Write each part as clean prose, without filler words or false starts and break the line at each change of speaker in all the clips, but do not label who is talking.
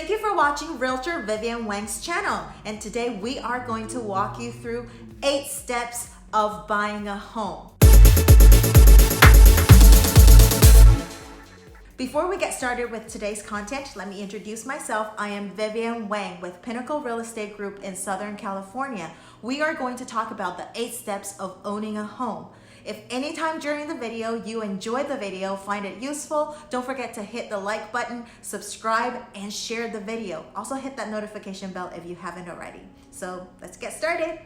Thank you for watching Realtor Vivian Wang's channel, and today we are going to walk you through 8 steps of buying a home. Before we get started with today's content, let me introduce myself. I am Vivian Wang with Pinnacle Real Estate Group in Southern California. We are going to talk about the 8 steps of owning a home. If anytime during the video you enjoyed the video, find it useful, don't forget to hit the like button, subscribe, and share the video. Also hit that notification bell if you haven't already. So let's get started.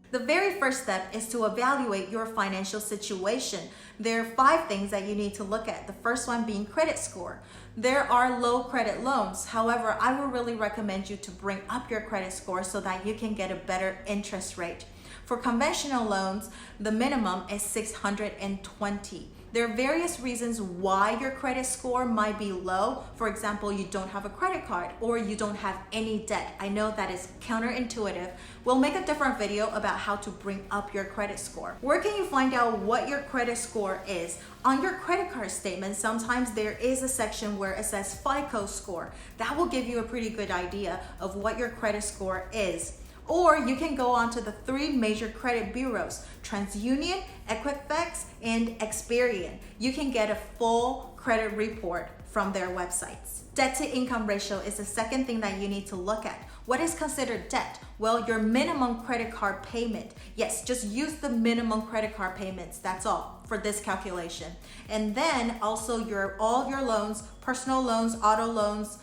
The very first step is to evaluate your financial situation. There are 5 things that you need to look at. The first one being credit score. There are low credit loans. However, I would really recommend you to bring up your credit score so that you can get a better interest rate. For conventional loans, the minimum is 620. There are various reasons why your credit score might be low. For example, you don't have a credit card or you don't have any debt. I know that is counterintuitive. We'll make a different video about how to bring up your credit score. Where can you find out what your credit score is? On your credit card statement, sometimes there is a section where it says FICO score. That will give you a pretty good idea of what your credit score is. Or you can go on to the 3 major credit bureaus, TransUnion, Equifax, and Experian. You can get a full credit report from their websites. Debt to income ratio is the second thing that you need to look at. What is considered debt? Well, your minimum credit card payment. Yes, just use the minimum credit card payments. That's all for this calculation. And then also all your loans, personal loans, auto loans,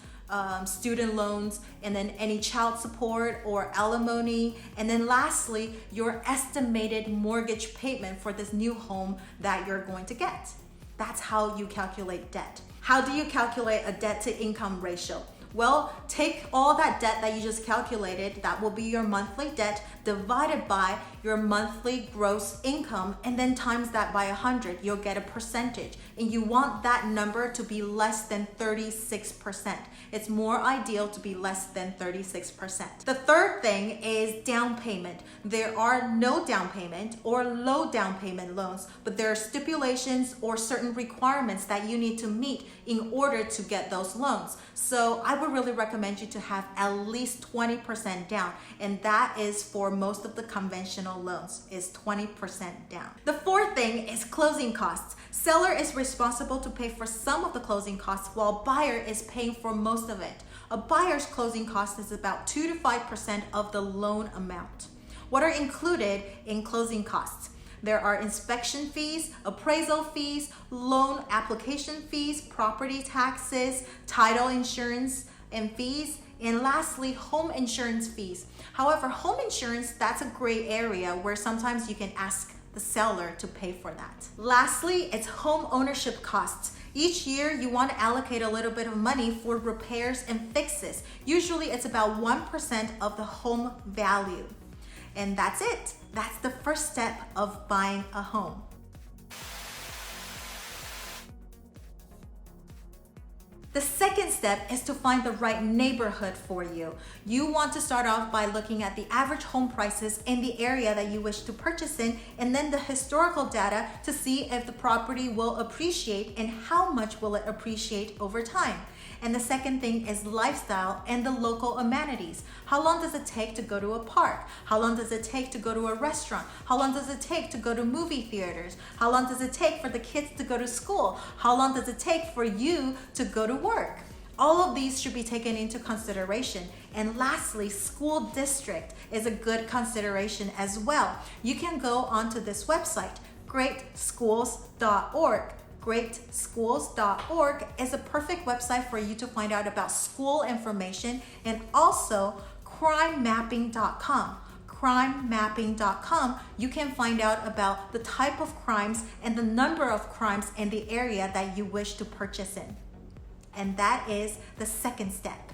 student loans, and then any child support or alimony, and then lastly, your estimated mortgage payment for this new home that you're going to get. That's how you calculate debt. How do you calculate a debt to income ratio? Well, take all that debt that you just calculated, that will be your monthly debt, divided by your monthly gross income, and then times that by 100, you'll get a percentage. And you want that number to be less than 36%. It's more ideal to be less than 36%. The third thing is down payment. There are no down payment or low down payment loans, but there are stipulations or certain requirements that you need to meet in order to get those loans. So I would really recommend you to have at least 20% down, and that is for most of the conventional loans, is 20% down. The fourth thing is closing costs. Seller is responsible to pay for some of the closing costs while buyer is paying for most of it. A buyer's closing cost is about 2 to 5% of the loan amount. What are included in closing costs? There are inspection fees, appraisal fees, loan application fees, property taxes, title insurance and fees, and lastly, home insurance fees. However, home insurance, that's a gray area where sometimes you can ask the seller to pay for that. Lastly, it's home ownership costs. Each year, you want to allocate a little bit of money for repairs and fixes. Usually, it's about 1% of the home value. And that's it. That's the first step of buying a home. The second step is to find the right neighborhood for you. You want to start off by looking at the average home prices in the area that you wish to purchase in, and then the historical data to see if the property will appreciate and how much will it appreciate over time. And the second thing is lifestyle and the local amenities. How long does it take to go to a park? How long does it take to go to a restaurant? How long does it take to go to movie theaters? How long does it take for the kids to go to school? How long does it take for you to go to work? All of these should be taken into consideration. And lastly, school district is a good consideration as well. You can go onto this website, greatschools.org. Greatschools.org is a perfect website for you to find out about school information, and also crimemapping.com. Crimemapping.com, you can find out about the type of crimes and the number of crimes in the area that you wish to purchase in. And that is the second step.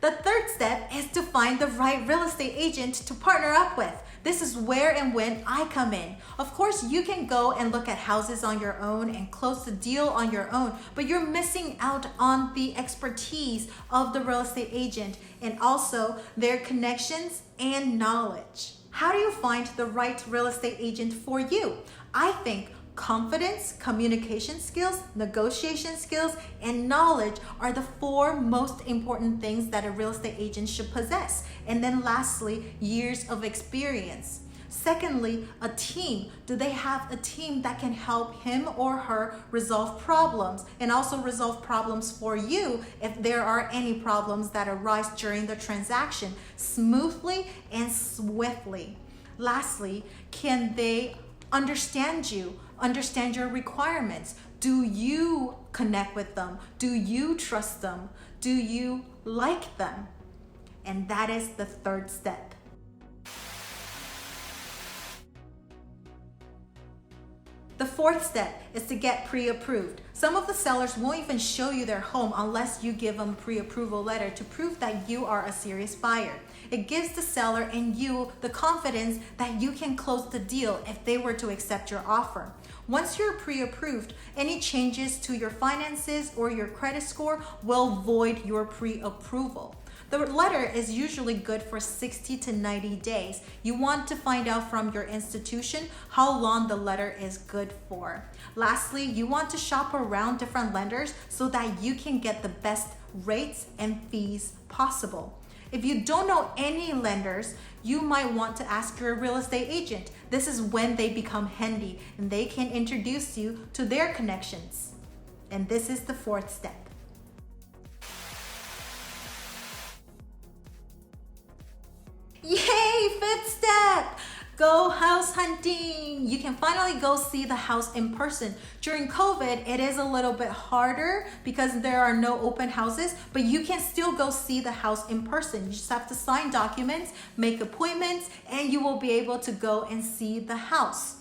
The third step is to find the right real estate agent to partner up with. This is where and when I come in. Of course, you can go and look at houses on your own and close the deal on your own, but you're missing out on the expertise of the real estate agent and also their connections and knowledge. How do you find the right real estate agent for you? I think confidence, communication skills, negotiation skills, and knowledge are the 4 most important things that a real estate agent should possess. And then lastly, years of experience. Secondly, a team. Do they have a team that can help him or her resolve problems and also resolve problems for you if there are any problems that arise during the transaction smoothly and swiftly? Lastly, can they understand you, understand your requirements? Do you connect with them? Do you trust them? Do you like them? And that is the 3rd step. The 4th step is to get pre-approved. Some of the sellers won't even show you their home unless you give them a pre-approval letter to prove that you are a serious buyer. It gives the seller and you the confidence that you can close the deal if they were to accept your offer. Once you're pre-approved, any changes to your finances or your credit score will void your pre-approval. The letter is usually good for 60 to 90 days. You want to find out from your institution how long the letter is good for. Lastly, you want to shop around different lenders so that you can get the best rates and fees possible. If you don't know any lenders, you might want to ask your real estate agent. This is when they become handy and they can introduce you to their connections. And this is the 4th step. Yay, 5th step! Go house hunting! You can finally go see the house in person. During COVID, it is a little bit harder because there are no open houses, but you can still go see the house in person. You just have to sign documents, make appointments, and you will be able to go and see the house.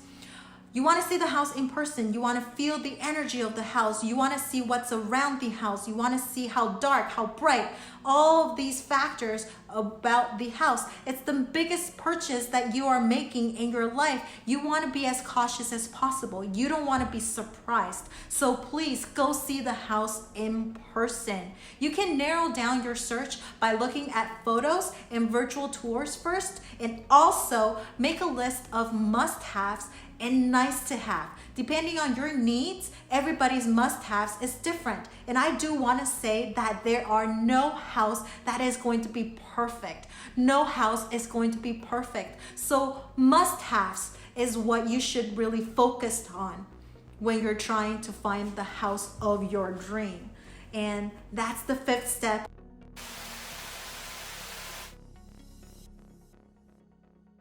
You want to see the house in person. You want to feel the energy of the house. You want to see what's around the house. You want to see how dark, how bright, all of these factors about the house. It's the biggest purchase that you are making in your life. You want to be as cautious as possible. You don't want to be surprised. So please go see the house in person. You can narrow down your search by looking at photos and virtual tours first, and also make a list of must-haves and nice to have. Depending on your needs, everybody's must-haves is different. And I do want to say that there are no house that is going to be perfect. No house is going to be perfect. So must-haves is what you should really focus on when you're trying to find the house of your dream. And that's the 5th step.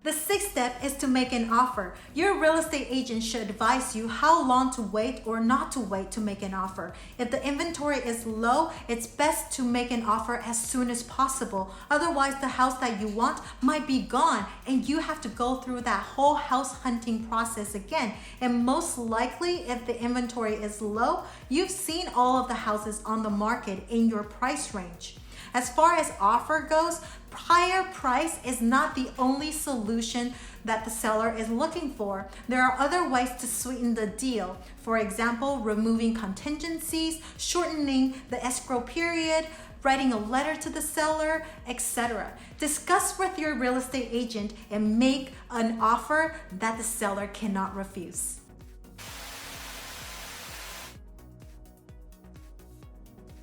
The 6th step is to make an offer. Your real estate agent should advise you how long to wait or not to wait to make an offer. If the inventory is low, it's best to make an offer as soon as possible. Otherwise, the house that you want might be gone and you have to go through that whole house hunting process again. And most likely, if the inventory is low, you've seen all of the houses on the market in your price range. As far as offer goes, higher price is not the only solution that the seller is looking for. There are other ways to sweeten the deal. For example, removing contingencies, shortening the escrow period, writing a letter to the seller, etc. Discuss with your real estate agent and make an offer that the seller cannot refuse.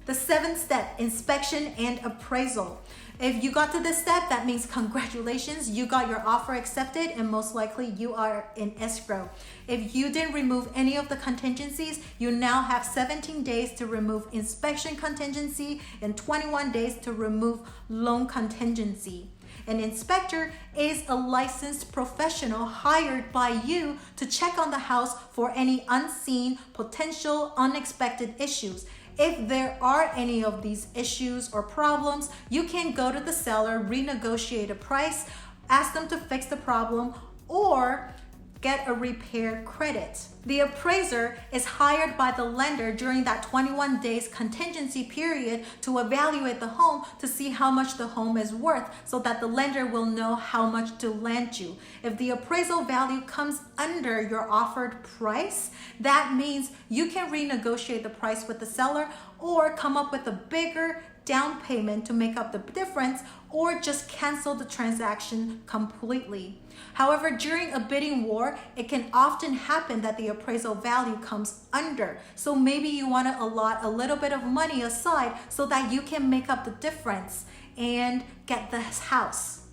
The 7th step, inspection and appraisal. If you got to this step, that means congratulations, you got your offer accepted and most likely you are in escrow. If you didn't remove any of the contingencies, you now have 17 days to remove inspection contingency and 21 days to remove loan contingency. An inspector is a licensed professional hired by you to check on the house for any unseen, potential, unexpected issues. If there are any of these issues or problems, you can go to the seller, renegotiate a price, ask them to fix the problem, or get a repair credit. The appraiser is hired by the lender during that 21 days contingency period to evaluate the home to see how much the home is worth so that the lender will know how much to lend you. If the appraisal value comes under your offered price, that means you can renegotiate the price with the seller or come up with a bigger down payment to make up the difference, or just cancel the transaction completely. However, during a bidding war, it can often happen that the appraisal value comes under. So maybe you want to allot a little bit of money aside so that you can make up the difference and get this house.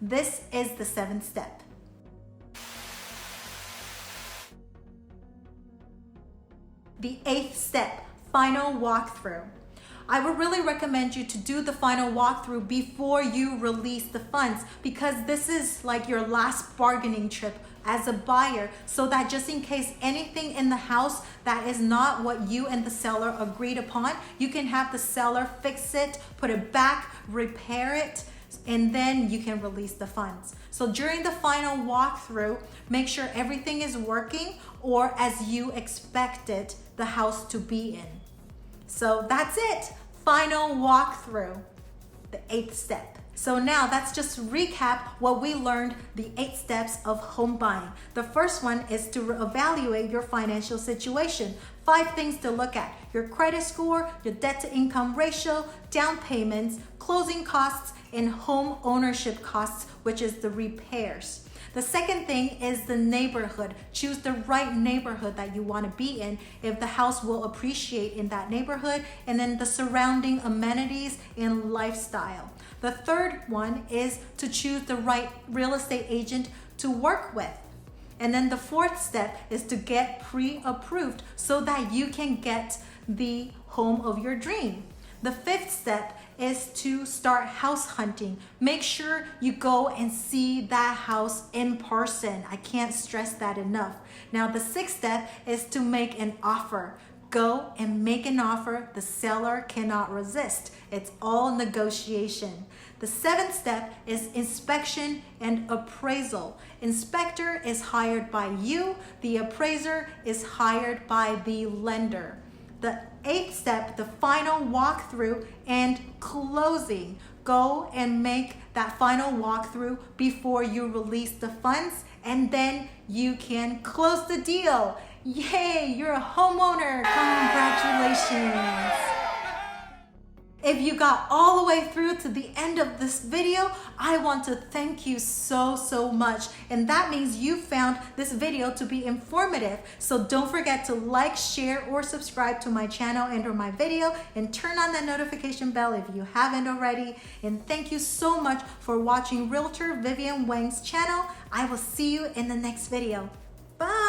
This is the 7th step. The 8th step, final walkthrough. I would really recommend you to do the final walkthrough before you release the funds, because this is like your last bargaining trip as a buyer, so that just in case anything in the house that is not what you and the seller agreed upon, you can have the seller fix it, put it back, repair it, and then you can release the funds. So during the final walkthrough, make sure everything is working or as you expected the house to be in. So that's it, final walkthrough, the 8th step. So now let's just recap what we learned, the 8 steps of home buying. The first one is to evaluate your financial situation. 5 things to look at: your credit score, your debt to income ratio, down payments, closing costs, and home ownership costs, which is the repairs. The second thing is the neighborhood. Choose the right neighborhood that you want to be in, if the house will appreciate in that neighborhood, and then the surrounding amenities and lifestyle. The third one is to choose the right real estate agent to work with. And then the 4th step is to get pre-approved so that you can get the home of your dream. The 5th step is to start house hunting. Make sure you go and see that house in person. I can't stress that enough. Now the 6th step is to make an offer. Go and make an offer the seller cannot resist. It's all negotiation. The 7th step is inspection and appraisal. Inspector is hired by you. The appraiser is hired by the lender. The 8th step, the final walkthrough and closing. Go and make that final walkthrough before you release the funds, and then you can close the deal. Yay, you're a homeowner. Congratulations. If you got all the way through to the end of this video, I want to thank you so much. And that means you found this video to be informative. So don't forget to like, share, or subscribe to my channel and or my video, and turn on the notification bell if you haven't already. And thank you so much for watching Realtor Vivian Wang's channel. I will see you in the next video. Bye.